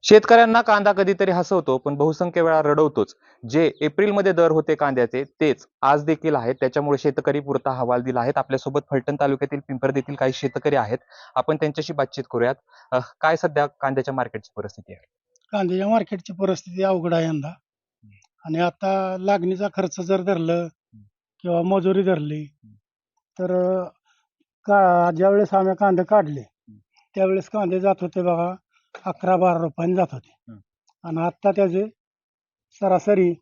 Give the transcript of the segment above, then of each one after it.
शेतकऱ्यांना कांदा कधीतरी हसवतो पण बहुसंख्य वेळा रडवतोच. जे एप्रिलमध्ये दर होते कांद्याचे तेच आज देखील आहेत. त्याच्यामुळे शेतकरी पुरता हवाल दिला आहेत. आपल्यासोबत फलटण तालुक्यातील पिंपरी येथील काही शेतकरी आहेत. आपण त्यांच्याशी बातचीत करूयात. काय सध्या कांद्याच्या मार्केटची परिस्थिती आहे? कांद्याच्या मार्केटची परिस्थिती अवघड आहे यंदा. आणि आता लागणीचा खर्च जर धरलं किंवा मजुरी धरली तर ज्यावेळेस आम्ही कांदे काढले त्यावेळेस कांदे जात होते बघा 11-12 रुपयांनी जात होते. आणि आत्ता त्याचे सरासरी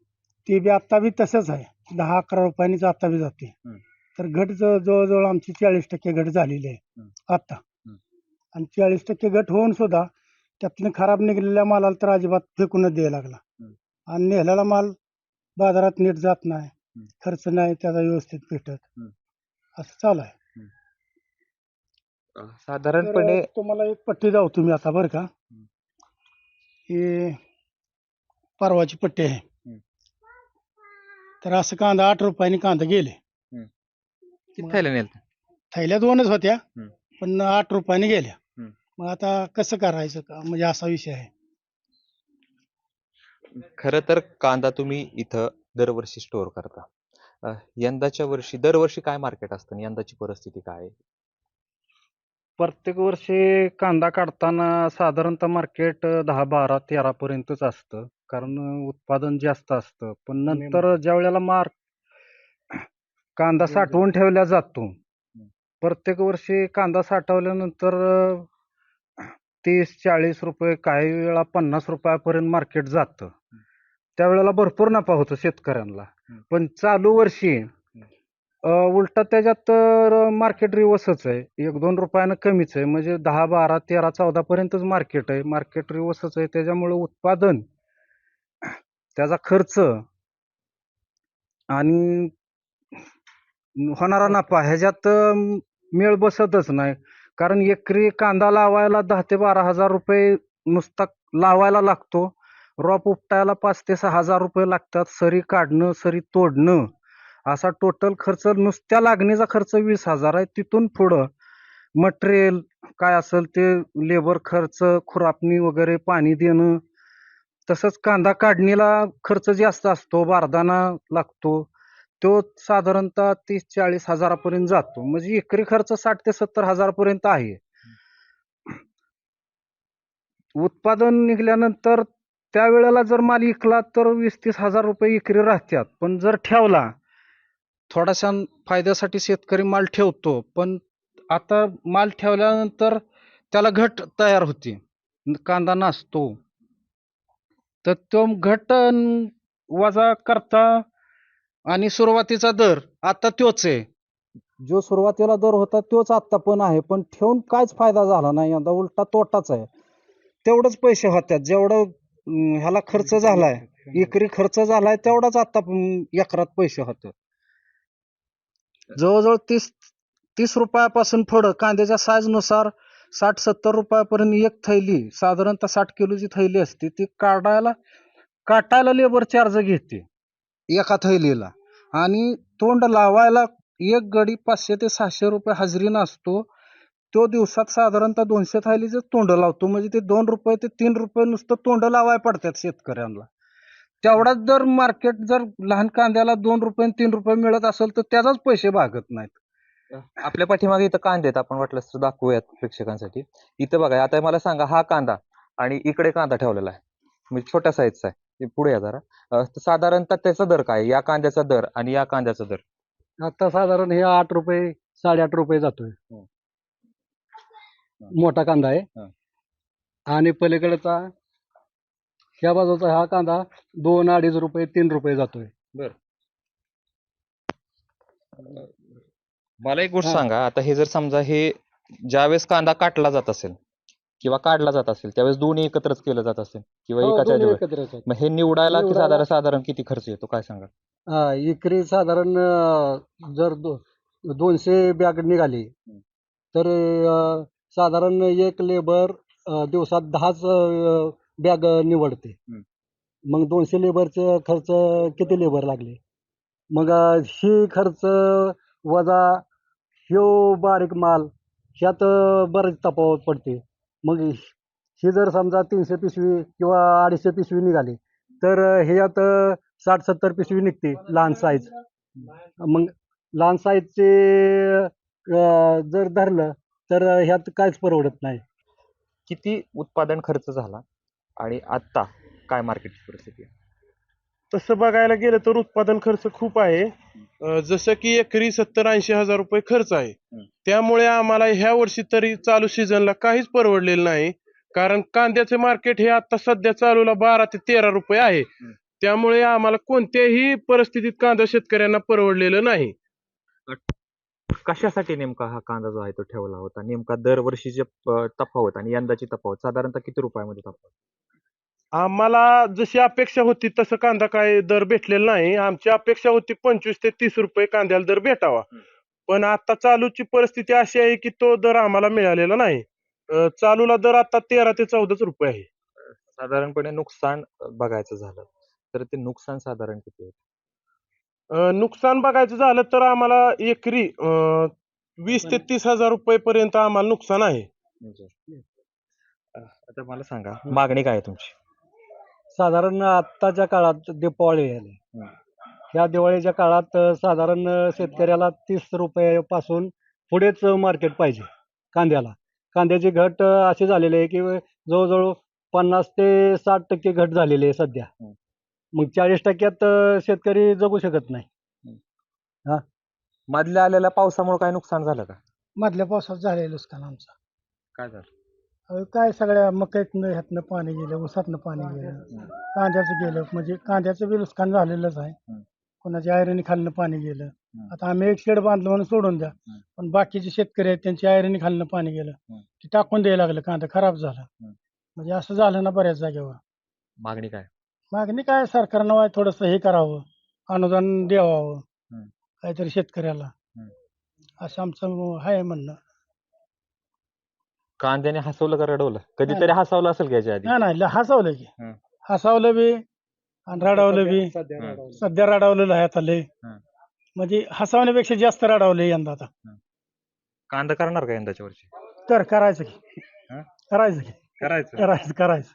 ती बी आत्ता बी तसंच आहे, 10-11 रुपयांनीच आता बी जाते. तर घट जवळजवळ आमची 40% घट झालेली आहे आत्ता. आणि 40% घट होऊन सुद्धा त्यातनं खराब निघालेल्या मालाला तर अजिबात फेकूनच द्यायला लागला. आणि नेलेला माल बाजारात नीट जात नाही, खर्च नाही त्याचा व्यवस्थित भेटत, असं चालू आहे. साधारणपणे तर तुम्हाला एक पट्टी जाऊ तुम्ही आता बरं का, ही परवाची पट्टी आहे. तर असं कांदा 8 रुपयांनी कांदा गेले. किती थैल्या नेलत्या? थैल्या 2च होत्या, हम्म. पण 8 रुपयांनी गेल्या. हम्म. मग आता कसं करायचं का, म्हणजे असा विषय आहे. खरं तर कांदा तुम्ही इथं दरवर्षी स्टोअर करता. यंदाच्या वर्षी दरवर्षी काय मार्केट असतं आणि यंदाची परिस्थिती काय आहे? प्रत्येक वर्षी कांदा काढताना साधारणतः मार्केट 10, 12, 13 पर्यंतच असतं, कारण उत्पादन जास्त असतं. पण नंतर ज्या वेळेला कांदा साठवून ठेवला जातो, प्रत्येक वर्षी कांदा साठवल्यानंतर 30-40 रुपये, काही वेळा 50 रुपयापर्यंत मार्केट जातं. त्यावेळेला भरपूर नफा होतो शेतकऱ्यांना. पण चालू वर्षी उलट त्याच्यात मार्केट रिवर्सच आहे, 1-2 रुपयानं कमीच आहे. म्हणजे 10, 12, 13, 14 पर्यंतच मार्केट आहे. मार्केट रिवर्सच आहे. त्याच्यामुळे उत्पादन, त्याचा खर्च आणि होणारा नफा ह्याच्यात मेळ बसतच नाही. कारण एकरी कांदा लावायला 10,000 ते 12,000 रुपये नुसता लावायला लागतो. रॉप उपटायला 5,000 ते 6,000 रुपये लागतात. सरी काढणं, सरी तोडणं, असा टोटल खर्च नुसत्या लागणीचा खर्च 20,000 आहे. तिथून पुढं मटेरियल काय असेल ते, लेबर खर्च, खुरापणी वगैरे, पाणी देणं, तसंच कांदा काढणीला खर्च जास्त असतो, बारदाना लागतो. तो साधारणतः 30-40 हजारापर्यंत जातो. म्हणजे एकरी खर्च 60,000 ते 70,000 पर्यंत आहे. उत्पादन निघाल्यानंतर त्यावेळेला जर माल विकला तर 20-30 हजार रुपये एकरी राहतात. पण जर ठेवला, थोडासा फायद्यासाठी शेतकरी माल ठेवतो, पण आता माल ठेवल्यानंतर त्याला घट तयार होते, कांदा नसतो. तर तो घट वजा करता आणि सुरुवातीचा दर आता तोच आहे. जो सुरुवातीला दर होता तोच आता पण आहे, पण ठेवून काहीच फायदा झाला नाही. यंदा उलटा तोटाच आहे. तेवढंच पैसे होतात जेवढं ह्याला खर्च झालाय, एकरी खर्च झालाय तेवढाच आता एकरात पैसे होतात. जवळजवळ 30 रुपयापासून पुढं कांद्याच्या साईज नुसार 60-70 रुपयापर्यंत एक थैली, साधारणतः 60 किलोची थैली असते, ती काटायला लेबर चार्ज घेते एका थैलीला. आणि तोंड लावायला एक गडी 500 ते 600 रुपये हजेरीनं असतो. तो दिवसात साधारणतः 200 थैलीचं तोंड लावतो. म्हणजे ते 2 रुपये ते 3 रुपये नुसतं तोंड लावाय पडतात शेतकऱ्यांना. तेवढाच जर मार्केट जर लहान कांद्याला 2 रुपये 3 रुपये मिळत असेल तर त्याचाच पैसे भागत नाहीत. आपल्या पाठीमागे इथं कांदे आहेत, आपण वाटलं तर दाखवूयात प्रेक्षकांसाठी. इथं बघा, आता मला सांगा, हा कांदा आणि इकडे कांदा ठेवलेला आहे, म्हणजे छोट्या साईजचा आहे, पुढे या जरा. तर साधारणतः त्याचा दर काय, या कांद्याचा दर आणि या कांद्याचा दर? आता साधारण हे 8 रुपये 8.5 रुपये जातोय, मोठा कांदा आहे. आणि पलीकडचा ह्या बाजूचा हा कांदा 2-2.5 रुपये 3 रुपये जातोय. मला एक गोष्ट सांगा, आता हे जर समजा हे ज्यावेळेस कांदा काटला जात असेल किंवा काढला जात असेल त्यावेळेस दोन्ही एकत्रच केलं जात असेल किंवा एकाच्या दोन्ही ह्याच्यावर, एकत्र मग हे निवडायला की साधारण किती खर्च येतो काय सांगा? एकरी साधारण जर 200 बॅग निघाली तर साधारण एक लेबर दिवसात 10च बॅग निवडते. मग 200 लेबरचे खर्च किती लेबर लागले, मग ही खर्च वजा ह्यो बारीक माल, ह्यात बरेच तफावत पडते. मग ही जर समजा 300 पिशवी किंवा 250 पिशवी निघाली तर ह्याच्यात 60-70 पिशवी निघते लहान साईज. मग लहान साईजचे जर धरलं तर ह्यात काहीच परवडत नाही. किती उत्पादन खर्च झाला आणि आता काय मार्केटची परिस्थिती आहे? तसं बघायला गेलं तर उत्पादन खर्च खूप आहे. जसं की एकरी 70-80 हजार रुपये खर्च आहे. त्यामुळे आम्हाला ह्या वर्षी तरी चालू सीझनला काहीच परवडलेलं नाही. कारण कांद्याचे मार्केट हे आता सध्या चालूला 12 ते 13 रुपये आहे. त्यामुळे आम्हाला कोणत्याही परिस्थितीत कांदा शेतकऱ्यांना परवडलेलं नाही. कशासाठी नेमका हा कांदा जो आहे तो ठेवला होता? नेमका दरवर्षीचे तफावत आणि यंदाची तफावत साधारणतः किती रुपयामध्ये तफावत? आम्हाला जशी अपेक्षा होती तसं कांदा काय दर भेटलेला नाही. आमची अपेक्षा होती 25 ते 30 रुपये कांद्याला दर भेटावा. पण आता चालूची परिस्थिती अशी आहे की तो दर आम्हाला मिळालेला नाही. चालूला दर आता 13 ते 14 रुपये आहे. साधारणपणे नुकसान बघायचं झालं तर ते नुकसान साधारण किती आहे? नुकसान बघायचं झालं तर आम्हाला एकरी 20 ते 30 हजार रुपये पर्यंत आम्हाला नुकसान आहे. आता मला सांगा मागणी काय आहे तुमची? साधारण आत्ताच्या काळात दिवाळी आली. ह्या दिवाळीच्या काळात साधारण शेतकऱ्याला 30 रुपयापासून पुढेच मार्केट पाहिजे कांद्याला. कांद्याची घट अशी झालेली आहे की जवळजवळ 50 ते 60% घट झालेली आहे सध्या. मग 40% शेतकरी जगू शकत नाही. मधल्या आलेल्या पावसामुळे काय नुकसान झालं का? मधल्या पावसात झालेलं नुकसान आमचं. काय झालं? काय सगळ्या मक्यातनं ह्यातनं पाणी गेलं, ऊसातनं पाणी गेलं, कांद्याचं गेलं, म्हणजे कांद्याचं बी नुकसान झालेलंच आहे. कोणाच्या आयरणी खालनं पाणी गेलं. आता आम्ही एक शेड बांधलं म्हणून सोडून द्या, पण बाकीचे शेतकरी आहेत त्यांची आयरणी खालनं पाणी गेलं, ते टाकून द्यायला लागलं, कांदा खराब झाला. म्हणजे असं झालं ना बऱ्याच जागेवर. मागणी काय? मागणी काय सरकारनं थोडंसं हे करावं, अनुदान द्यावं काहीतरी शेतकऱ्याला, असं आमचं आहे म्हणणं. कांद्याने हसवलं का रडवलं? कधीतरी हसवलं असेल का याच्या आधी? नाही हसवलं की, हसवलं बी आणि रडवलं बी. सध्या रडवलेलं आहे आता लय. म्हणजे हसवण्यापेक्षा जास्त रडवलंय यंदा आता. कांदा करणार का यंदाच्या वर्षी? तर करायचं की, करायचं की, करायचं. करायचं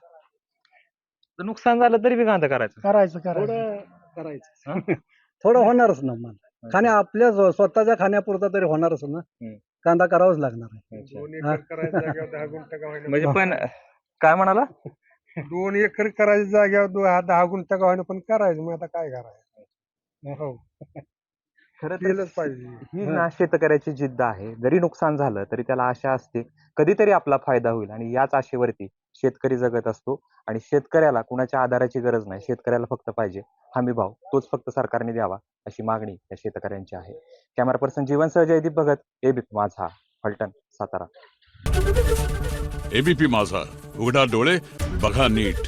तर नुकसान झालं तरी बी कांदा करायचं. करायचं करायचं. थोडं होणारच ना मग. खाण्या आपल्या स्वतःच्या खाण्यापुरता तरी होणारच ना. कांदा करावाच लागणार आहे. म्हणजे पण काय म्हणाला? 2 एकर करायची जाग्यावर 10 गुंठ का होईना पण करायचं. मग आता काय करायचं? हो, खरं तर केलंच पाहिजे. ही ना शेतकऱ्याची जिद्द आहे. जरी नुकसान झालं तरी त्याला आशा असते कधीतरी आपला फायदा होईल आणि याच आशेवरती शेतकरी जगत असतो. आणि शेतकऱ्याला कुणाच्या आधाराची गरज नाही. शेतकऱ्याला फक्त पाहिजे हमी भाव, तोच फक्त सरकारने द्यावा अशी मागणी या शेतकऱ्यांची आहे. कॅमेरा पर्सन जीवनसह जयदीप भगत, एबीपी माझा, फलटण, सातारा. एबीपी माझा, उघडा डोळे बघा नीट.